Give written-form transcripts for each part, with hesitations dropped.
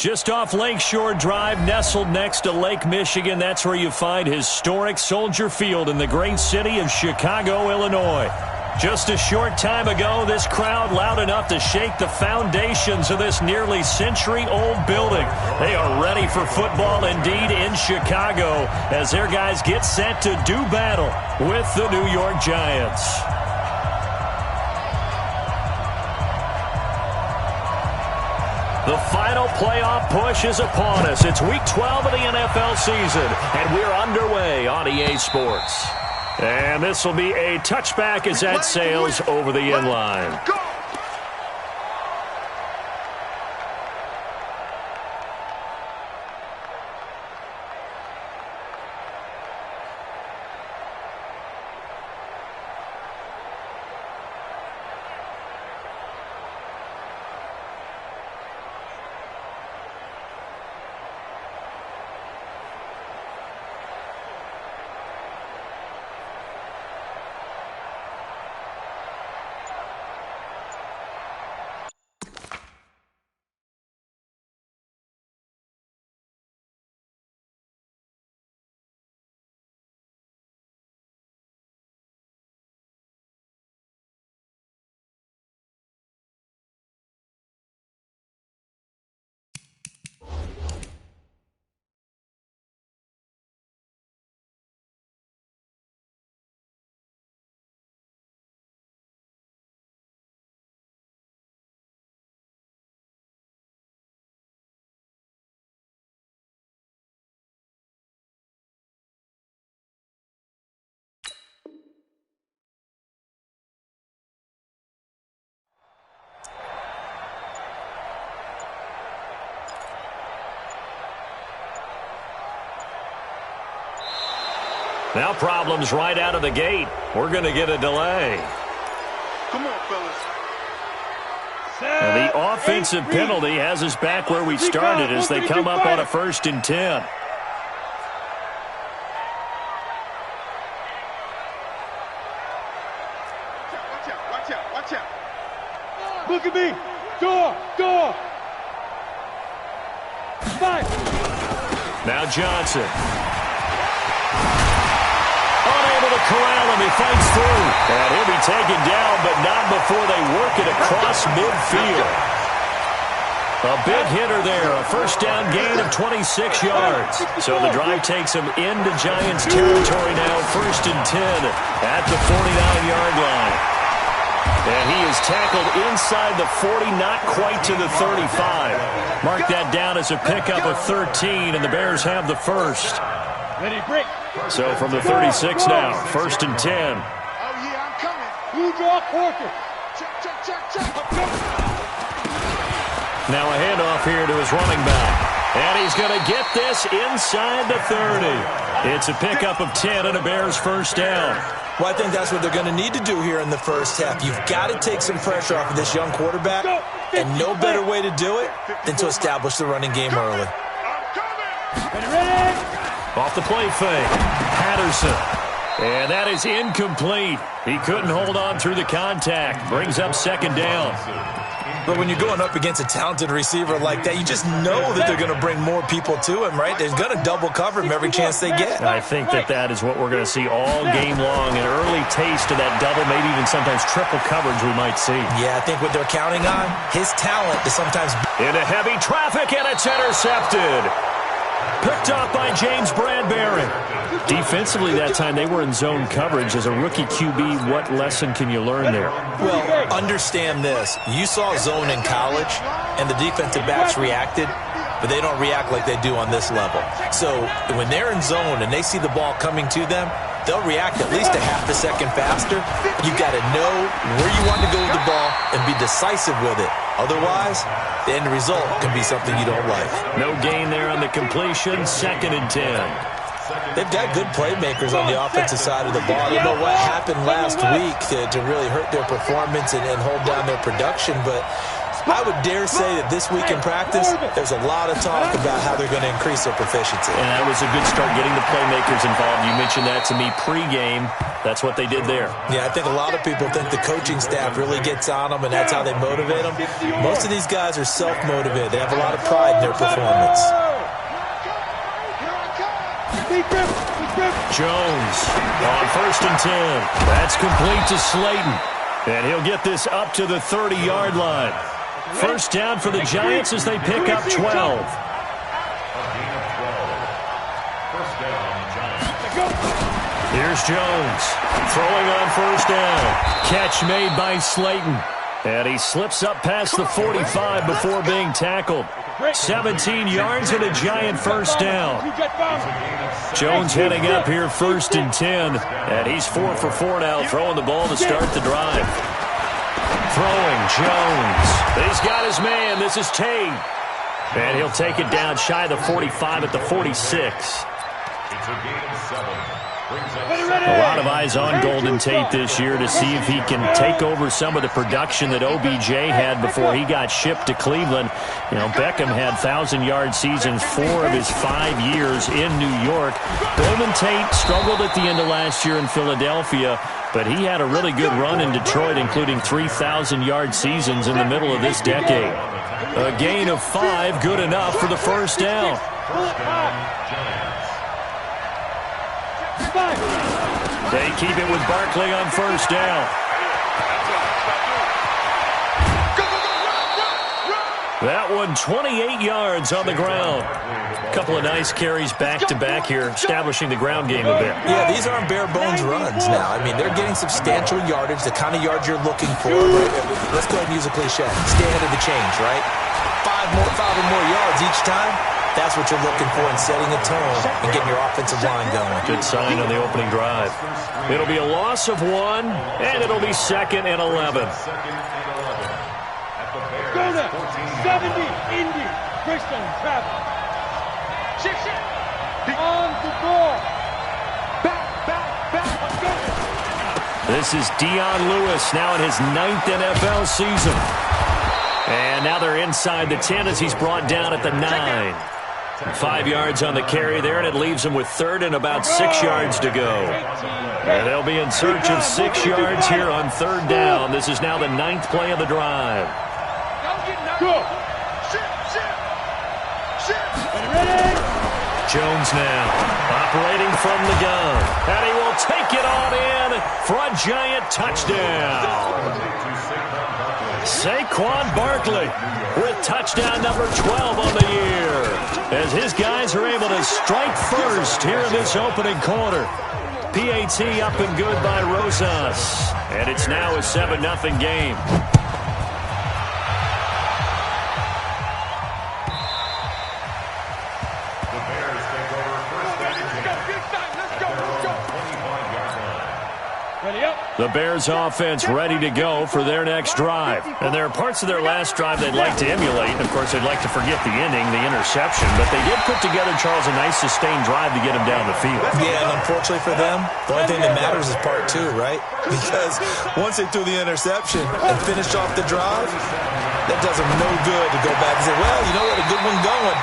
Just off Lakeshore Drive, nestled next to Lake Michigan, that's where you find historic Soldier Field in the great city of Chicago, Illinois. Just a short time ago, this crowd loud enough to shake the foundations of this nearly century-old building. They are ready for football indeed in Chicago as their guys get set to do battle with the New York Giants. The final playoff push is upon us. It's Week 12 of the NFL season, and we're underway on EA Sports. And this will be a touchback as that sails over the end line. Now problems right out of the gate. We're going to get a delay. Come on, fellas. And the offensive penalty has us back where we started as they come up on a 1st and 10. Watch out. Look at me. Door. Fight. Now Johnson. Unable to corral him. He fights through. And he'll be taken down, but not before they work it across midfield. A big hitter there. A 1st down gain of 26 yards. So the drive takes him into Giants territory now. 1st and 10 at the 49-yard line. And he is tackled inside the 40, not quite to the 35. Mark that down as a pickup of 13, and the Bears have the first. Ready, break. So from the 36 now, 1st and 10. Oh, yeah, I'm coming. You draw quarter. Check. Now a handoff here to his running back. And he's going to get this inside the 30. It's a pickup of 10 and a Bears 1st down. Well, I think that's what they're going to need to do here in the first half. You've got to take some pressure off of this young quarterback, and no better way to do it than to establish the running game early. Ready. Off the play fake, Patterson. And that is incomplete. He couldn't hold on through the contact. Brings up 2nd down. But when you're going up against a talented receiver like that, you just know that they're going to bring more people to him, right? They're going to double cover him every chance they get. I think that is what we're going to see all game long. An early taste of that double, maybe even sometimes triple coverage we might see. Yeah, I think what they're counting on, his talent to sometimes... Into heavy traffic, and it's intercepted. Picked up by James Bradbury. Defensively that time, they were in zone coverage. As a rookie QB, what lesson can you learn there? Well, understand this. You saw zone in college, and the defensive backs reacted, but they don't react like they do on this level. So when they're in zone and they see the ball coming to them, they'll react at least a half a second faster. You've got to know where you want to go with the ball and be decisive with it. Otherwise, the end result can be something you don't like. No gain there on the completion. 2nd and 10. They've got good playmakers on the offensive side of the ball. I don't know what happened last week to really hurt their performance and hold down their production, but I would dare say that this week in practice, there's a lot of talk about how they're going to increase their proficiency. And that was a good start, getting the playmakers involved. You mentioned that to me pregame. That's what they did there. Yeah, I think a lot of people think the coaching staff really gets on them, and that's how they motivate them. Most of these guys are self-motivated. They have a lot of pride in their performance. Jones on 1st and 10. That's complete to Slayton. And he'll get this up to the 30-yard line. First down for the Giants as they pick up 12. Here's Jones throwing on 1st down. Catch made by Slayton. And he slips up past the 45 before being tackled. 17 yards and a Giant first down. Jones heading up here 1st and 10. And he's 4 for 4 now, throwing the ball to start the drive. Throwing Jones. He's got his man. This is Tate. And he'll take it down shy of the 45 at the 46. A lot of eyes on Golden Tate this year to see if he can take over some of the production that OBJ had before he got shipped to Cleveland. You know, Beckham had 1,000-yard seasons 4 of his 5 years in New York. Golden Tate struggled at the end of last year in Philadelphia, but he had a really good run in Detroit, including 3,000-yard seasons in the middle of this decade. A gain of 5, good enough for the first down. They keep it with Barkley on 1st down. That one 28 yards on the ground. A couple of nice carries back-to-back here, establishing the ground game a bit. Yeah, these aren't bare-bones runs now. I mean, they're getting substantial yardage, the kind of yards you're looking for. Let's go ahead and use a cliche. Stay ahead of the change, right? 5 or more yards each time. That's what you're looking for in setting a tone and getting your offensive line going. Good sign on the opening drive. It'll be a loss of 1, and it'll be 2nd and 11. Go to 70, Indy, Christian, Travis. On the ball. Back. Let's go. This is Dion Lewis now in his 9th NFL season. And now they're inside the 10 as he's brought down at the 9. 5 yards on the carry there, and it leaves him with 3rd and about 6 yards to go. And they'll be in search of 6 yards here on 3rd down. This is now the 9th play of the drive. Go. Jones now operating from the gun. And he will take it on in for a Giant touchdown. Saquon Barkley with touchdown number 12 on the year, as his guys are able to strike first here in this opening quarter. PAT up and good by Rosas, and it's now a 7-0 game. The Bears offense ready to go for their next drive. And there are parts of their last drive they'd like to emulate. Of course, they'd like to forget the ending, the interception. But they did put together, Charles, a nice sustained drive to get him down the field. Yeah, and unfortunately for them, the only thing that matters is part 2, right? Because once they threw the interception and finished off the drive, that does them no good to go back and say, well, you know what, a good one going.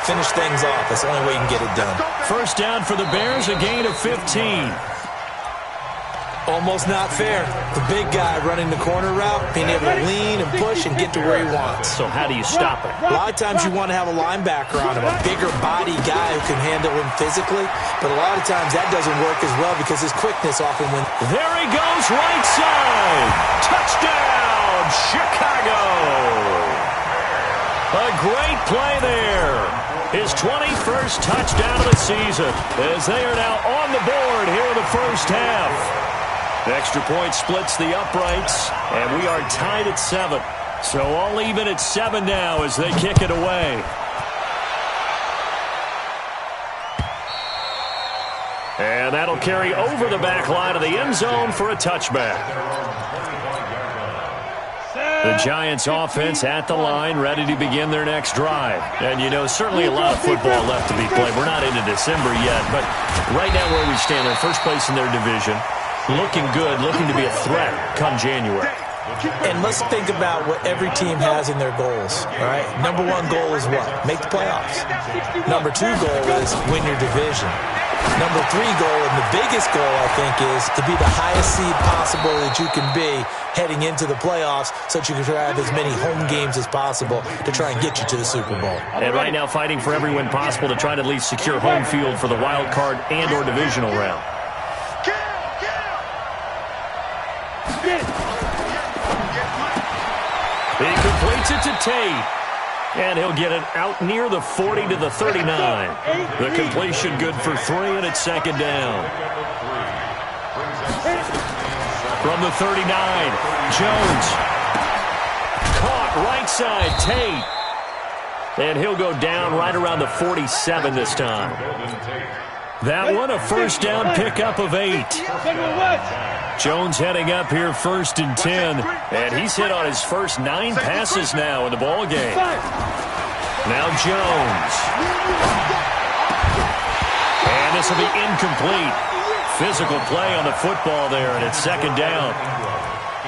Finish things off. That's the only way you can get it done. First down for the Bears, a gain of 15. Almost not fair. The big guy running the corner route, being able to lean and push and get to where he wants. So how do you stop it? A lot of times you want to have a linebacker on him, a bigger body guy who can handle him physically. But a lot of times that doesn't work as well because his quickness often wins. There he goes, right side. Touchdown, Chicago. A great play there. His 21st touchdown of the season, as they are now on the board here in the first half. Extra point splits the uprights, and we are tied at 7. So all even at 7 now as they kick it away. And that'll carry over the back line of the end zone for a touchback. The Giants offense at the line, ready to begin their next drive. And, you know, certainly a lot of football left to be played. We're not into December yet, but right now where we stand, they're first place in their division. Looking good, looking to be a threat come January. And let's think about what every team has in their goals, all right? Number one goal is what? Make the playoffs. Number two goal is win your division. Number three goal, and the biggest goal, I think, is to be the highest seed possible that you can be heading into the playoffs so that you can have as many home games as possible to try and get you to the Super Bowl. And right now fighting for every win possible to try to at least secure home field for the wild card and or divisional round. He completes it to Tate. And he'll get it out near the 40 to the 39. The completion good for 3, and it's second down. From the 39, Jones. Caught right side, Tate. And he'll go down right around the 47 this time. That one, a first down pickup of 8. Jones heading up here 1st and 10. And he's hit on his first 9 passes now in the ball game. Now Jones. And this will be incomplete. Physical play on the football there, and it's second down.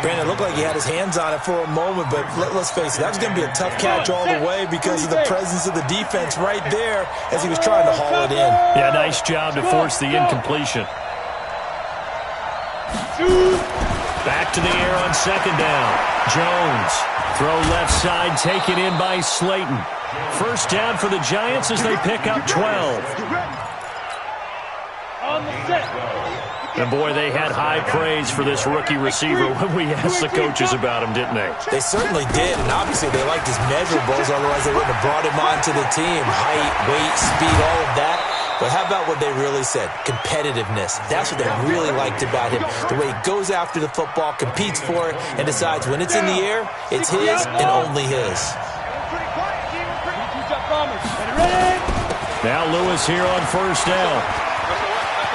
Brandon, it looked like he had his hands on it for a moment, but let's face it, that was going to be a tough catch all the way because of the presence of the defense right there as he was trying to haul it in. Yeah, nice job to force the incompletion. Back to the air on second down. Jones. Throw left side, taken in by Slayton. First down for the Giants as they pick up 12. On the set. And boy, they had high praise for this rookie receiver when we asked the coaches about him, didn't they? They certainly did, and obviously they liked his measurables, otherwise they wouldn't have brought him onto the team. Height, weight, speed, all of that. But how about what they really said? Competitiveness. That's what they really liked about him. The way he goes after the football, competes for it, and decides when it's in the air, it's his and only his. Now Lewis here on first down.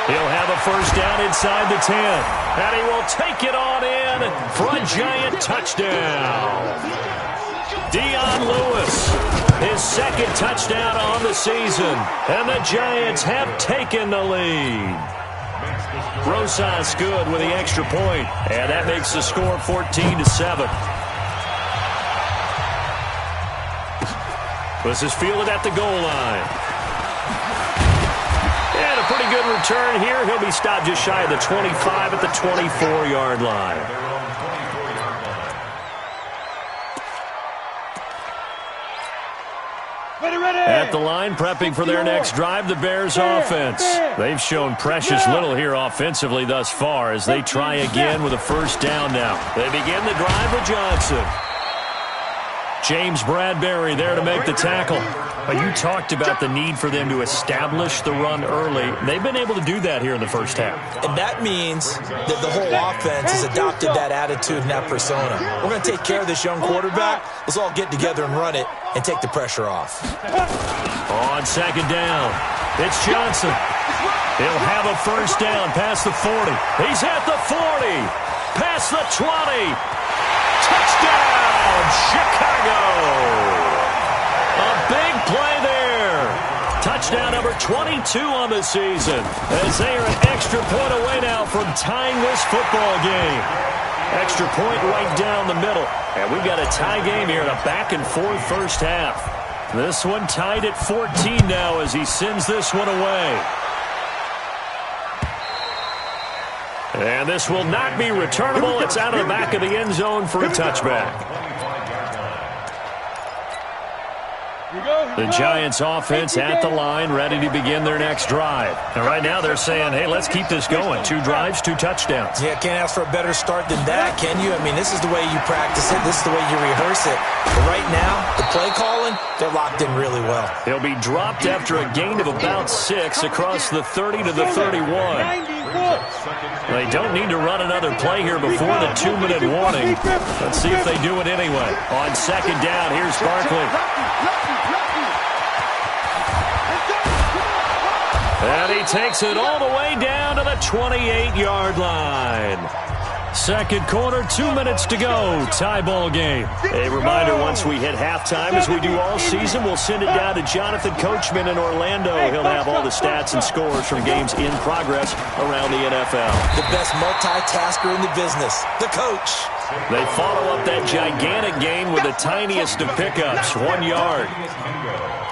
He'll have a first down inside the 10. And he will take it on in for a Giant touchdown. Dion Lewis, his second touchdown on the season. And the Giants have taken the lead. Rosas good with the extra point. And that makes the score 14-7. This is fielded at the goal line. And a pretty good return here. He'll be stopped just shy of the 25 at the 24-yard line. At the line, prepping for their next drive, the Bears offense. They've shown precious little here offensively thus far as they try again with a first down now. They begin the drive with Johnson. James Bradbury there to make the tackle. You talked about the need for them to establish the run early. They've been able to do that here in the first half. And that means that the whole offense has adopted that attitude and that persona. We're going to take care of this young quarterback. Let's all get together and run it and take the pressure off. On second down, it's Johnson. He'll have a first down past the 40. He's at the 40. Past the 20. Touchdown, Chicago. A big play there. Touchdown number 22 on the season. As they are an extra point away now from tying this football game. Extra point right down the middle. And we've got a tie game here in a back-and-forth first half. This one tied at 14 now as he sends this one away. And this will not be returnable. It's out of the back of the end zone for a touchback. The Giants offense at the line, ready to begin their next drive. And right now they're saying, hey, let's keep this going. 2 drives, 2 touchdowns. Yeah, can't ask for a better start than that, can you? I mean, this is the way you practice it. This is the way you rehearse it. But right now, the play calling, they're locked in really well. He'll be dropped after a gain of about 6 across the 30 to the 31. They don't need to run another play here before the 2-minute warning. Let's see if they do it anyway. On second down, here's Barkley. And he takes it all the way down to the 28-yard line. Second quarter, 2 minutes to go. Tie ball game. A reminder, once we hit halftime, as we do all season, we'll send it down to Jonathan Coachman in Orlando. He'll have all the stats and scores from games in progress around the NFL. The best multitasker in the business, the coach. They follow up that gigantic gain with the tiniest of pickups, 1 yard.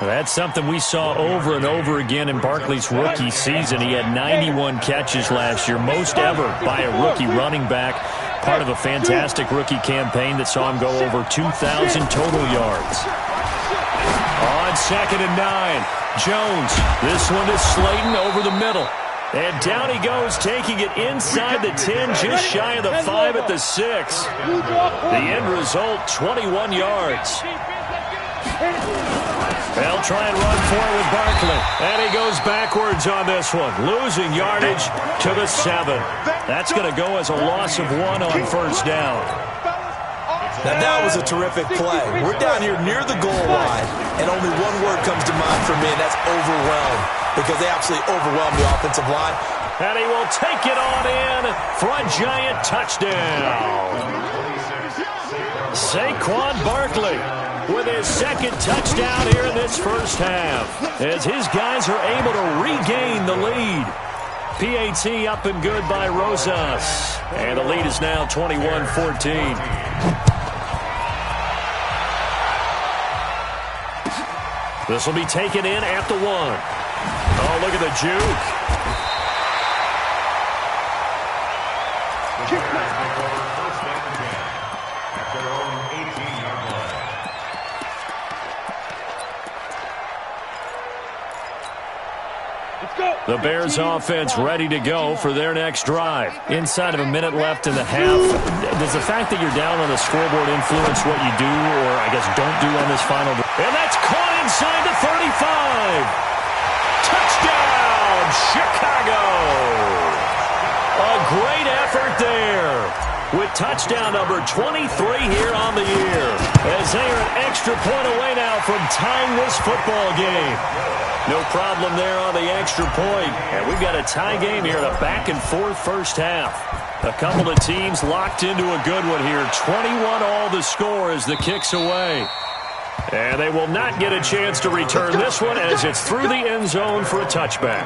That's something we saw over and over again in Barkley's rookie season. He had 91 catches last year, most ever by a rookie running back, part of a fantastic rookie campaign that saw him go over 2,000 total yards. On 2nd and 9, Jones. This one to Slayton over the middle. And down he goes, taking it inside the 10, just shy of the 5 at the 6. The end result, 21 yards. They'll try and run forward with Barkley. And he goes backwards on this one, losing yardage to the 7. That's going to go as a loss of 1 on first down. Now, that was a terrific play. We're down here near the goal line, and only one word comes to mind for me, and that's overwhelmed, because they absolutely overwhelmed the offensive line. And he will take it on in for a giant touchdown. Saquon Barkley with his second touchdown here in this first half, as his guys are able to regain the lead. PAT up and good by Rosas. And the lead is now 21-14. This will be taken in at the 1. Oh, look at the juke. The Bears offense ready to go for their next drive. Inside of a minute left in the half. Does the fact that you're down on the scoreboard influence what you do, or I guess don't do on this final? And that's caught inside the 35. Touchdown, Chicago. A great effort there, with touchdown number 23 here on the year, as they are an extra point away now from tying this football game. No problem there on the extra point. And we've got a tie game here in a back-and-forth first half. A couple of teams locked into a good one here. 21 all the score as the kick's away. And they will not get a chance to return this one, as it's through the end zone for a touchback.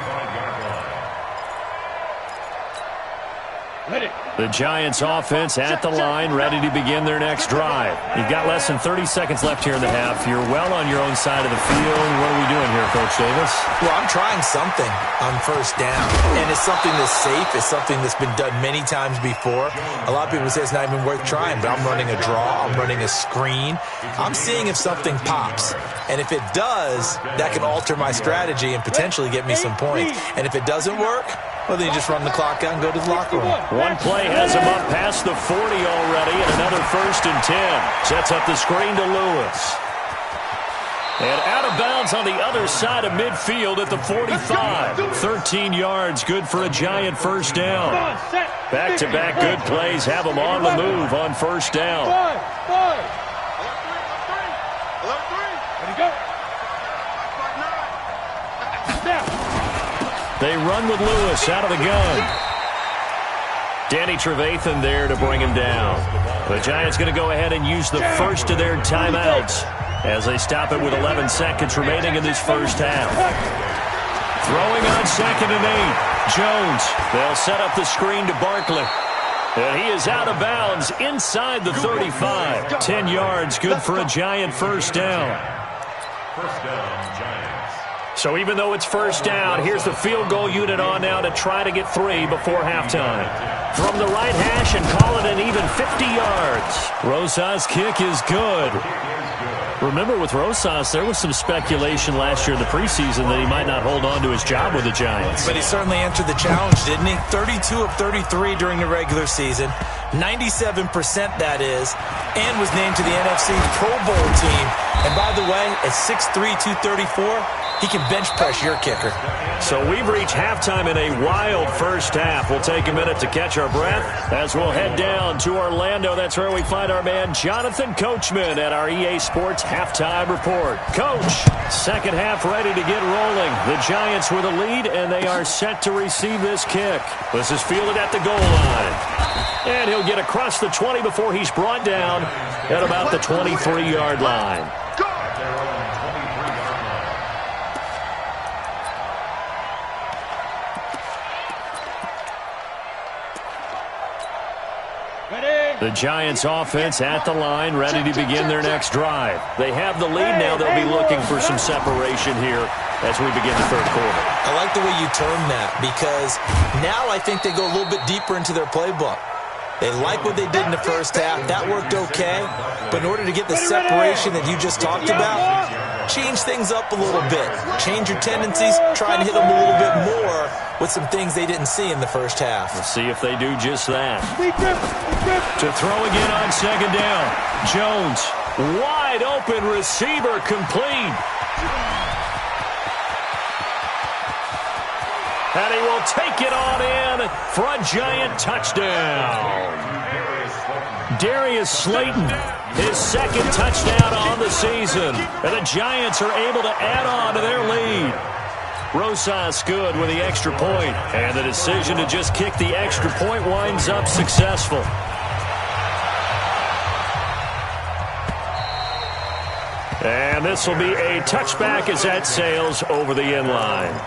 The Giants offense at the line, ready to begin their next drive. You've got less than 30 seconds left here in the half. You're well on your own side of the field. What are we doing here, Coach Davis? Well, I'm trying something on first down, and it's something that's safe. It's something that's been done many times before. A lot of people say it's not even worth trying, but I'm running a draw. I'm running a screen. I'm seeing if something pops, and if it does, that can alter my strategy and potentially get me some points. And if it doesn't work, well, then you just run the clock out and go to the locker room. One play has him up past the 40 already, and another 1st and 10. Sets up the screen to Lewis. And out of bounds on the other side of midfield at the 45. 13 yards, good for a Giant first down. Back-to-back good plays have them on the move on first down. They run with Lewis out of the gun. Danny Trevathan there to bring him down. The Giants going to go ahead and use the first of their timeouts as they stop it with 11 seconds remaining in this first half. Throwing on 2nd and 8. Jones. They'll set up the screen to Barkley. And he is out of bounds inside the 35. 10 yards, good for a Giant first down. First down, Giants. So even though it's first down, here's the field goal unit on now to try to get 3 before halftime. From the right hash and call it an even 50 yards. Rosas' kick is good. Remember, with Rosas, there was some speculation last year in the preseason that he might not hold on to his job with the Giants. But he certainly answered the challenge, didn't he? 32 of 33 during the regular season. 97% that is. And was named to the NFC Pro Bowl team. And by the way, at 6'3", 234, he can bench press your kicker. So we've reached halftime in a wild first half. We'll take a minute to catch our breath as we'll head down to Orlando. That's where we find our man Jonathan Coachman at our EA Sports Halftime Report. Coach, second half ready to get rolling. The Giants with a lead, and they are set to receive this kick. This is fielded at the goal line. And he'll get across the 20 before he's brought down at about the 23-yard line. The Giants offense at the line, ready to begin their next drive. They have the lead now. They'll be looking for some separation here as we begin the third quarter. I like the way you term that, because now I think they go a little bit deeper into their playbook. They like what they did in the first half. That worked okay. But in order to get the separation that you just talked about, change things up a little bit. Change your tendencies. Try and hit them a little bit more with some things they didn't see in the first half. We'll see if they do just that. To throw again on second down. Jones, wide open receiver, complete. And he will take it on in for a Giant touchdown. Darius Slayton, his second touchdown on the season. And the Giants are able to add on to their lead. Rosas good with the extra point. And the decision to just kick the extra point winds up successful. And this will be a touchback as that sails over the end line.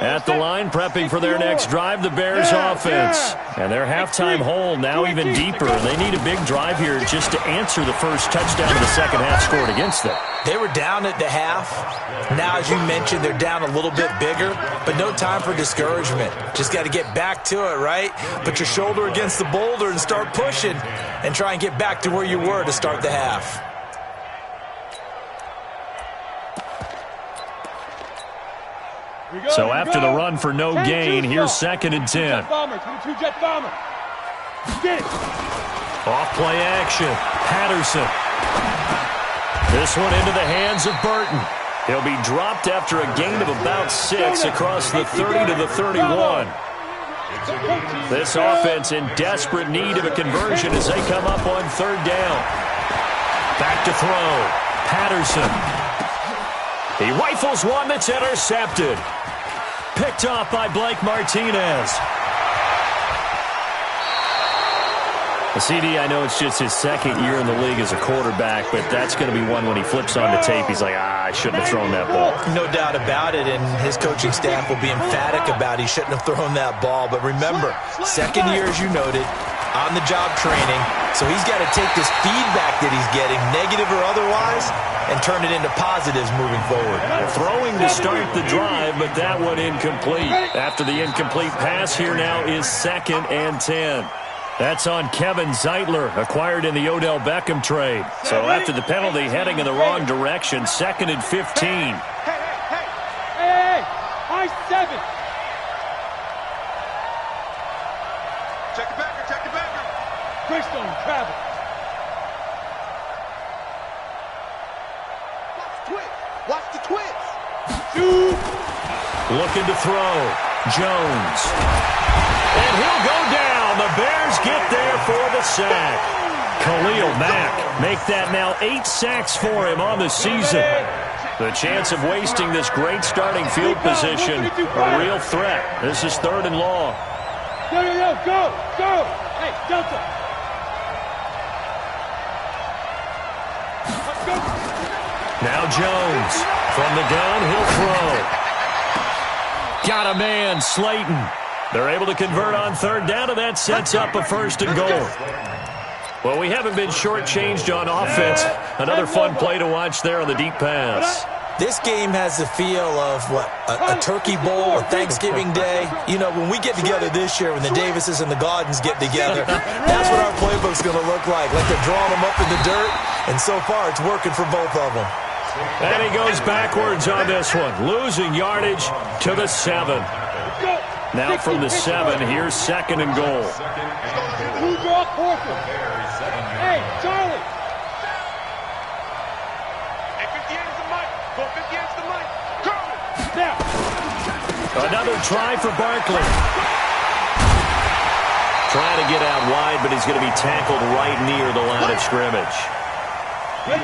At the line, prepping for their next drive, the Bears offense. And their halftime hole now even deeper. And they need a big drive here just to answer the first touchdown of the second half scored against them. They were down at the half. Now, as you mentioned, they're down a little bit bigger, but no time for discouragement. Just got to get back to it, right? Put your shoulder against the boulder and start pushing and try and get back to where you were to start the half. So after the run for no gain, here's 2nd and 10. Off play action. Patterson. This one into the hands of Burton. He'll be dropped after a gain of about 6 across the 30 to the 31. This offense in desperate need of a conversion as they come up on 3rd down. Back to throw. Patterson. He rifles one that's intercepted. Picked off by Blake Martinez. The CD, I know it's just his 2nd year in the league as a quarterback, but that's going to be one when he flips on the tape, he's like, I shouldn't have thrown that ball. No doubt about it, and his coaching staff will be emphatic about he shouldn't have thrown that ball. But remember, 2nd year, as you noted, on-the-job training, so he's got to take this feedback that he's getting, negative or otherwise, and turn it into positives moving forward. Throwing to start the drive, but that one incomplete. After the incomplete pass, here now is 2nd and 10. That's on Kevin Zeitler, acquired in the Odell Beckham trade. So after the penalty, heading in the wrong direction, 2nd and 15. Hey, high 7. Check it back, check it back. Greystone, travel. Watch the twist. Looking to throw. Jones. And he'll go down. The Bears get there for the sack. Khalil Mack make that now 8 sacks for him on the season. The chance of wasting this great starting field position, a real threat. This is 3rd and long. Go. Hey, Delta. Let's go. Now Jones. From the gun, he'll throw. Got a man, Slayton. They're able to convert on 3rd down, and that sets up a 1st and goal. Well, we haven't been shortchanged on offense. Another fun play to watch there on the deep pass. This game has the feel of, a turkey bowl, a Thanksgiving day. You know, when we get together this year, when the Davises and the Gaudens get together, that's what our playbook's going to look like they're drawing them up in the dirt, and so far it's working for both of them. And he goes backwards on this one, losing yardage to the 7. Now from the 7, here's 2nd and goal. Who draw quarter? Hey, Charlie. Hey, 58 is the mic. Go 58 is the mic. Come. Now. Another try for Barkley. Trying to get out wide, but he's going to be tackled right near the line of scrimmage.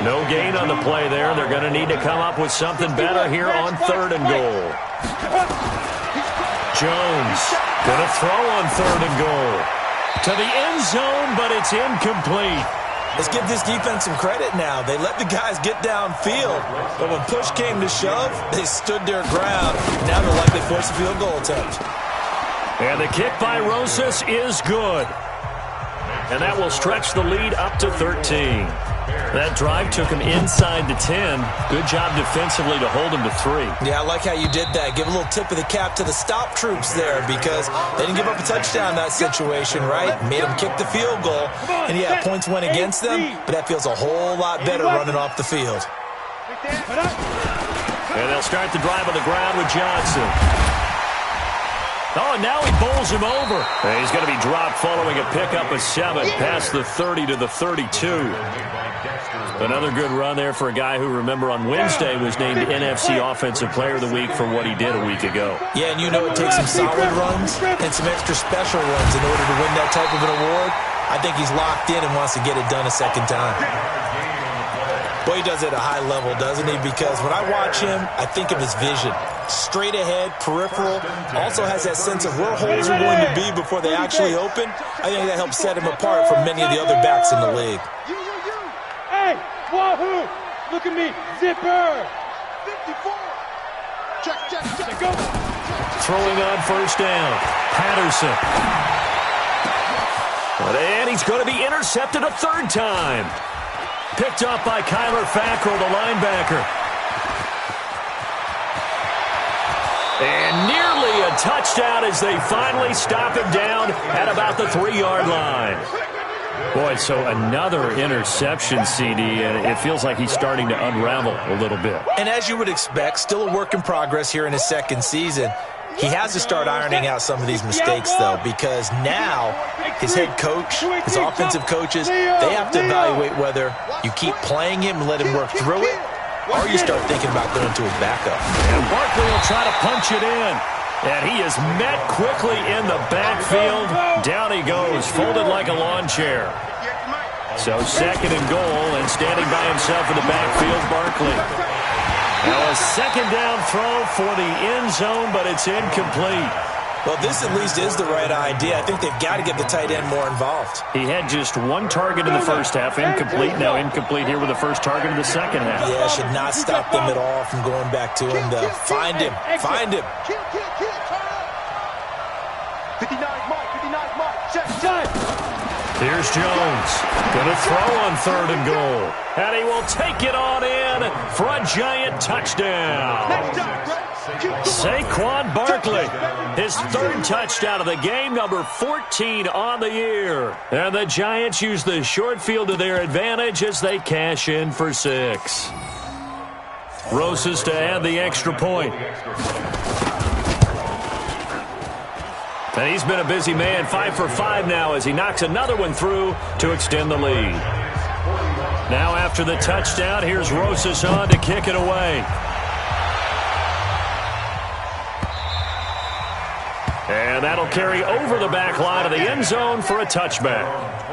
No gain on the play there. They're going to need to come up with something better here on 3rd and goal. Jones going to throw on 3rd and goal. To the end zone, but it's incomplete. Let's give this defense some credit now. They let the guys get downfield, but when push came to shove, they stood their ground. Now they'll likely force a field goal attempt. And the kick by Rosas is good. And that will stretch the lead up to 13. That drive took him inside the 10. Good job defensively to hold him to 3. Yeah, I like how you did that. Give a little tip of the cap to the stop troops there because they didn't give up a touchdown in that situation, right? Made them kick the field goal. And, yeah, points went against them, but that feels a whole lot better running off the field. And they'll start the drive on the ground with Johnson. Oh, and now he bowls him over. And he's going to be dropped following a pickup of 7 past the 30 to the 32. Another good run there for a guy who, remember, on Wednesday was named NFC Offensive Player of the Week for what he did a week ago. Yeah, and you know it takes some solid runs and some extra special runs in order to win that type of an award. I think he's locked in and wants to get it done a second time. Well, he does it at a high level, doesn't he? Because when I watch him, I think of his vision. Straight ahead, peripheral, also has that sense of where holes are going to be before they actually open. I think that helps set him apart from many of the other backs in the league. Hey, wahoo! Look at me, zipper! 54! Check, go! Throwing on first down, Patterson. And he's going to be intercepted a third time. Picked up by Kyler Fackrell, the linebacker. And nearly a touchdown as they finally stop him down at about the 3-yard line. Boy, so another interception, CD, and it feels like he's starting to unravel a little bit. And as you would expect, still a work in progress here in his second season. He has to start ironing out some of these mistakes, though, because now his head coach, his offensive coaches, they have to evaluate whether you keep playing him and let him work through it, or you start thinking about going to his backup. And Barkley will try to punch it in. And he is met quickly in the backfield. Down he goes, folded like a lawn chair. So second and goal, and standing by himself in the backfield, Barkley. Now a second down throw for the end zone, but it's incomplete. Well, this at least is the right idea. I think they've got to get the tight end more involved. He had just one target in the first half, incomplete. Now incomplete here with the first target in the second half. Yeah, should not stop them at all from going back to him, though. Find him. Find him. 59 Mike, check. Here's Jones. Going to throw on third and goal. And he will take it on in for a giant touchdown. Saquon Barkley, his third touchdown of the game, number 14 on the year. And the Giants use the short field to their advantage as they cash in for 6. Rosas to add the extra point. And he's been a busy man, 5 for 5 now as he knocks another one through to extend the lead. Now after the touchdown, here's Rosas on to kick it away. And that'll carry over the back line of the end zone for a touchback.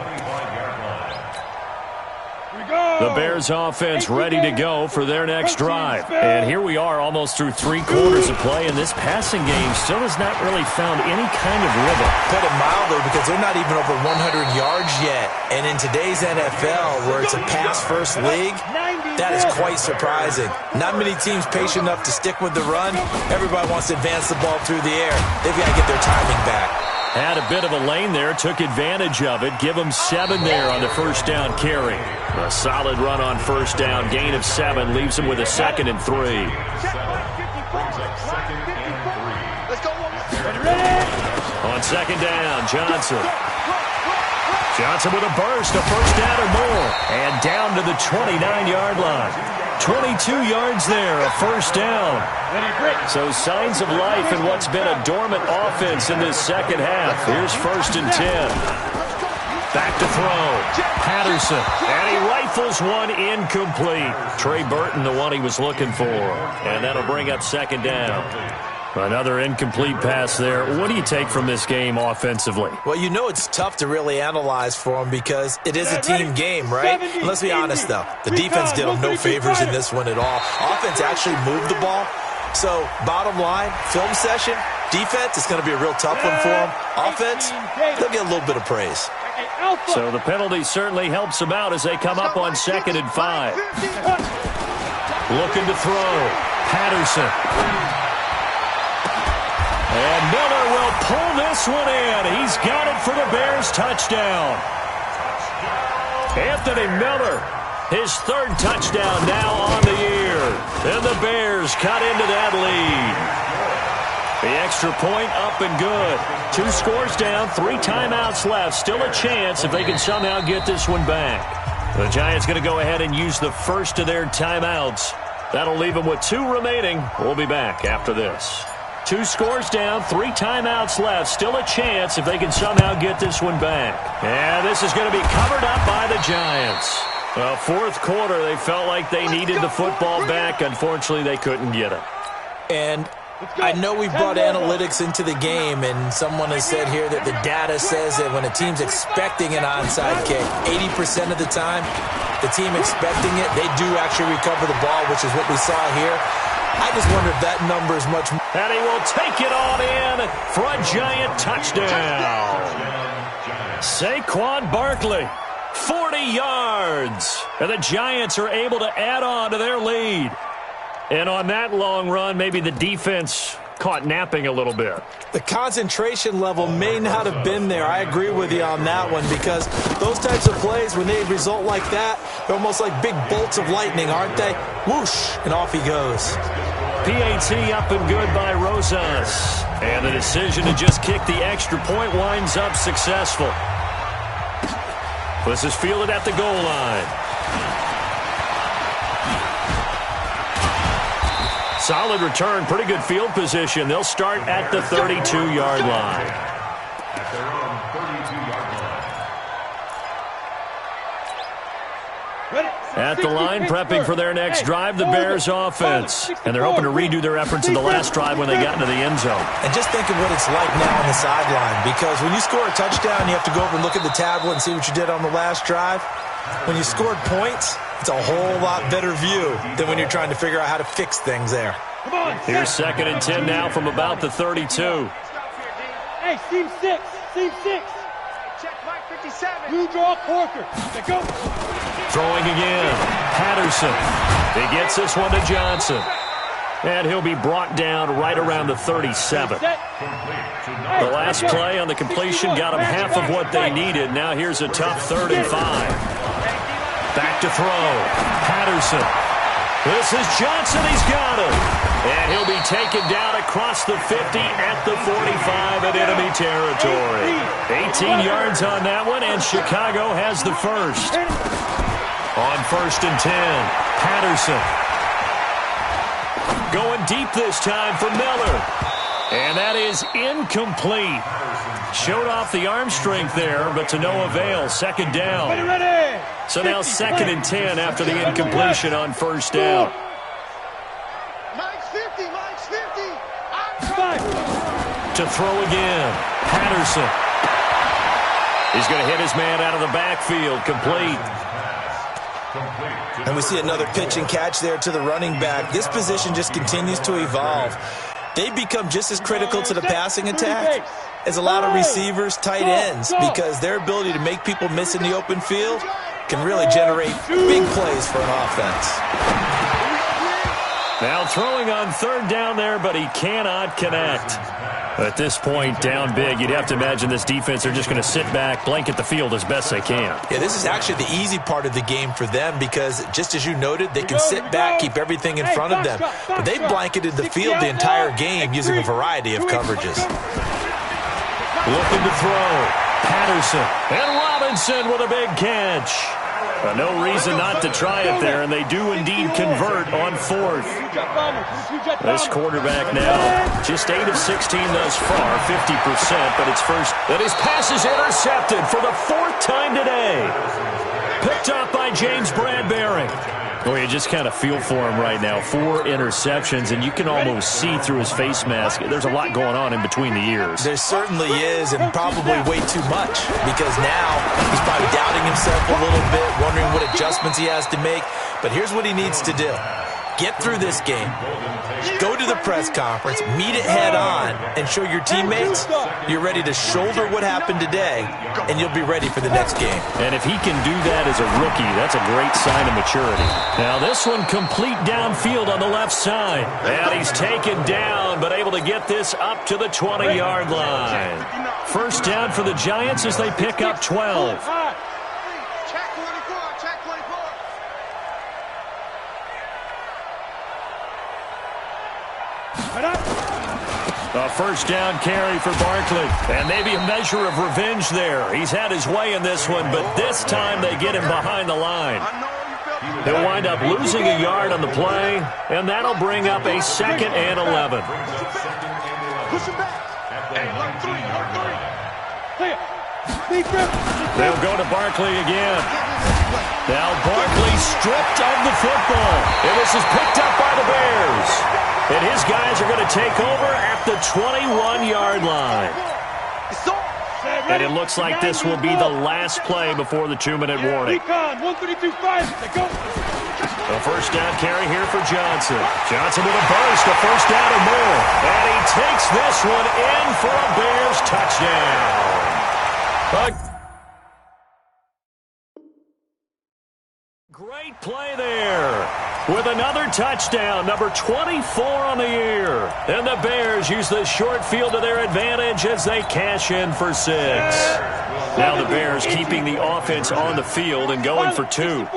The Bears offense ready to go for their next drive. And here we are almost through 3 quarters of play, and this passing game still has not really found any kind of rhythm. Put it mildly, because they're not even over 100 yards yet. And in today's NFL, where it's a pass-first league, that is quite surprising. Not many teams patient enough to stick with the run. Everybody wants to advance the ball through the air. They've got to get their timing back. Had a bit of a lane there, took advantage of it. Give him 7 there on the first down carry. A solid run on first down, gain of 7, leaves him with a 2nd and 3. On second down, Johnson. Johnson with a burst, a first down or more. And down to the 29-yard line. 22 yards there, a first down. So signs of life in what's been a dormant offense in this second half. Here's 1st and 10. Back to throw. Patterson. And he rifles one incomplete. Trey Burton, the one he was looking for. And that'll bring up 2nd down. Another incomplete pass there. What do you take from this game offensively? Well, you know it's tough to really analyze for them because it is a team game, right? And let's be honest, though. The defense did them no favors in this one at all. Offense actually moved the ball. So, bottom line, film session, Defense is going to be a real tough one for them. Offense, they'll get a little bit of praise. So the penalty certainly helps them out as they come up on 2nd and 5. Looking to throw. Patterson. And Miller will pull this one in. He's got it for the Bears touchdown. Anthony Miller, his 3rd touchdown now on the year. And the Bears cut into that lead. The extra point up and good. 2 scores down, 3 timeouts left. Still a chance if they can somehow get this one back. The Giants going to go ahead and use the first of their timeouts. That'll leave them with 2 remaining. We'll be back after this. 2 scores down, 3 timeouts left. Still a chance if they can somehow get this one back. And this is going to be covered up by the Giants. Well, 4th quarter, they felt like they needed the football back. Unfortunately, they couldn't get it. And I know we brought analytics into the game, and someone has said here that the data says that when a team's expecting an onside kick, 80% of the time, the team expecting it, they do actually recover the ball, which is what we saw here. I just wonder if that number is much more. And he will take it on in for a Giant touchdown. Saquon Barkley, 40 yards. And the Giants are able to add on to their lead. And on that long run, maybe the defense caught napping a little bit. The concentration level may not have been there. I agree with you on that one, because those types of plays, when they result like that, they're almost like big bolts of lightning, aren't they? Whoosh, and off he goes. PAT up and good by Rosas. And the decision to just kick the extra point winds up successful. This is fielded at the goal line. Solid return, pretty good field position. They'll start at the 32-yard line. At their own 32-yard line. At the line, prepping for their next drive, the Bears offense. And they're hoping to redo their efforts in the last drive when they got into the end zone. And just think of what it's like now on the sideline, because when you score a touchdown, you have to go over and look at the tablet and see what you did on the last drive. When you scored points, it's a whole lot better view than when you're trying to figure out how to fix things there. Here's 2nd and 10 now from about the 32. Hey, seam 6. Seam 6. Check Mike 57. You draw Corker. Let's go. Throwing again. Patterson. He gets this one to Johnson. And he'll be brought down right around the 37. The last play on the completion got them half of what they needed. Now here's a tough 3rd and 5. Back to throw. Patterson. This is Johnson. He's got him. And he'll be taken down across the 50 at the 45 in enemy territory. 18 yards on that one, and Chicago has the first. On 1st and 10, Patterson. Going deep this time for Miller. And that is incomplete. Showed off the arm strength there, but to no avail. 2nd down. So now 2nd and 10 after the incompletion on 1st down. Mike's 50. Mike's 50. To throw again. Patterson. He's going to hit his man out of the backfield. Complete. And we see another pitch and catch there to the running back. This position just continues to evolve. They become just as critical to the passing attack as a lot of receivers, tight ends, because their ability to make people miss in the open field can really generate big plays for an offense. Now throwing on 3rd down there, but he cannot connect. At this point, down big, you'd have to imagine this defense are just going to sit back, blanket the field as best they can. Yeah, this is actually the easy part of the game for them, because just as you noted, they can sit back, keep everything in front of them. But they blanketed the field the entire game using a variety of coverages. Looking to throw. Patterson. And Robinson with a big catch. No reason not to try it there, and they do indeed convert on 4th. This quarterback now just 8 of 16 thus far, 50%, but it's first that his pass is intercepted for the 4th time today. Picked up by James Bradbury. Well, you just kind of feel for him right now. 4 interceptions, and you can almost see through his face mask. There's a lot going on in between the ears. There certainly is, and probably way too much, because now he's probably doubting himself a little bit, wondering what adjustments he has to make. But here's what he needs to do. Get through this game, go to the press conference, meet it head on, and show your teammates you're ready to shoulder what happened today, and you'll be ready for the next game. And if he can do that as a rookie, that's a great sign of maturity. Now this one complete downfield on the left side. And he's taken down, but able to get this up to the 20-yard line. First down for the Giants as they pick up 12. A first down carry for Barkley. And maybe a measure of revenge there. He's had his way in this one, but this time they get him behind the line. He'll wind up losing a yard on the play, and that'll bring up a 2nd and 11. They'll go to Barkley again. Now Barkley stripped of the football. And this is picked up by the Bears. And his guys are going to take over at the 21-yard line. And it looks like this will be the last play before the 2-minute warning. A first down carry here for Johnson. Johnson with a burst, a first down or more. And he takes this one in for a Bears touchdown. Great play there. With another touchdown, number 24 on the year. And the Bears use the short field to their advantage as they cash in for 6. Now the Bears keeping the offense on the field and going for 2.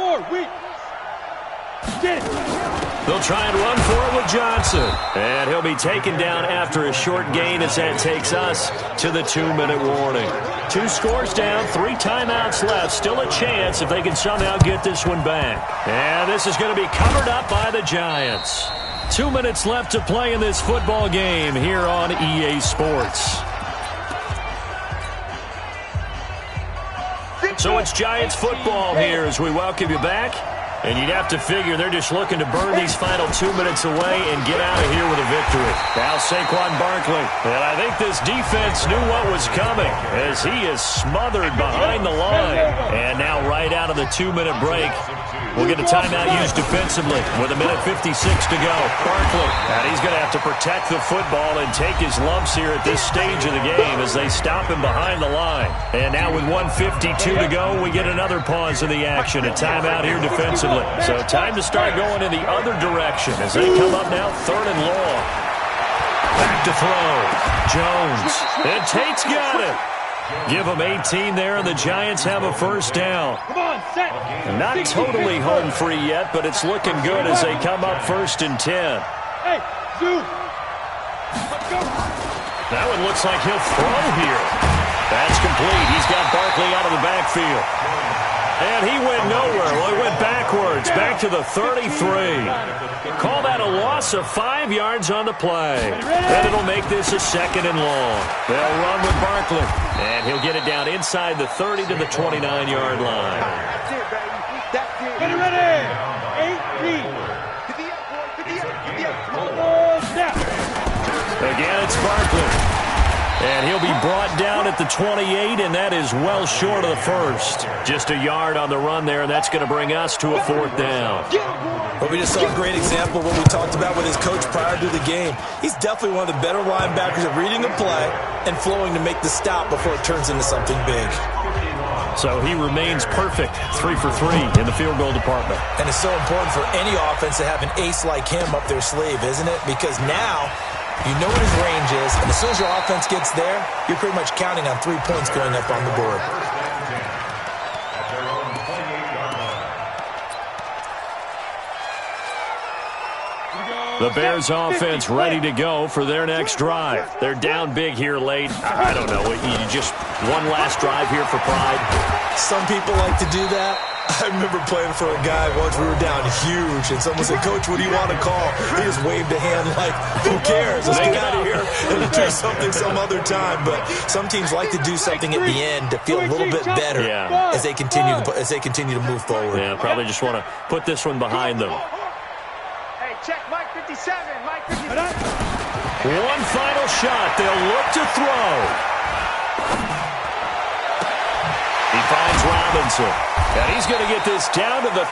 They'll try and run for it with Johnson. And he'll be taken down after a short gain as that takes us to the 2-minute warning. 2 scores down, 3 timeouts left. Still a chance if they can somehow get this one back. And this is going to be covered up by the Giants. 2 minutes left to play in this football game here on EA Sports. So it's Giants football here as we welcome you back. And you'd have to figure they're just looking to burn these final 2 minutes away and get out of here with a victory. Now Saquon Barkley. And I think this defense knew what was coming as he is smothered behind the line. And now right out of the 2-minute break, we'll get a timeout used defensively with 1:56 to go. Barkley, and he's going to have to protect the football and take his lumps here at this stage of the game as they stop him behind the line. And now with 1:52 to go, we get another pause in the action. A timeout here defensively. So time to start going in the other direction as they come up now 3rd and long. Back to throw. Jones. And Tate's got it. Give them 18 there, and the Giants have a first down. Not totally home free yet, but it's looking good as they come up 1st and 10. That one looks like he'll throw here. That's complete. He's got Barkley out of the backfield. And he went nowhere. Well, he went backwards, back to the 33. Call that a loss of 5 yards on the play. And it'll make this a 2nd and long. They'll run with Barkley. And he'll get it down inside the 30 to the 29-yard line. That's it, baby. That's it. Get ready. 18. Again, it's Barkley. And he'll be brought down at the 28, and that is well short of the first. Just a yard on the run there, and that's going to bring us to a 4th down. But we just saw a great example of what we talked about with his coach prior to the game. He's definitely one of the better linebackers at reading a play and flowing to make the stop before it turns into something big. So he remains perfect, 3 for 3 in the field goal department. And it's so important for any offense to have an ace like him up their sleeve, isn't it? Because now you know what his range is, and as soon as your offense gets there, you're pretty much counting on 3 points going up on the board. The Bears offense ready to go for their next drive. They're down big here late. I don't know. You just one last drive here for pride. Some people like to do that. I remember playing for a guy once. We were down huge, and someone said, "Coach, what do you want to call?" He just waved a hand like, "Who cares? Let's get out of here and do something some other time." But some teams like to do something at the end to feel a little bit better as they continue to move forward. Yeah, probably just want to put this one behind them. Hey, check Mike 57. Mike 57. One final shot. They'll look to throw. He finds Robinson. And he's going to get this down to the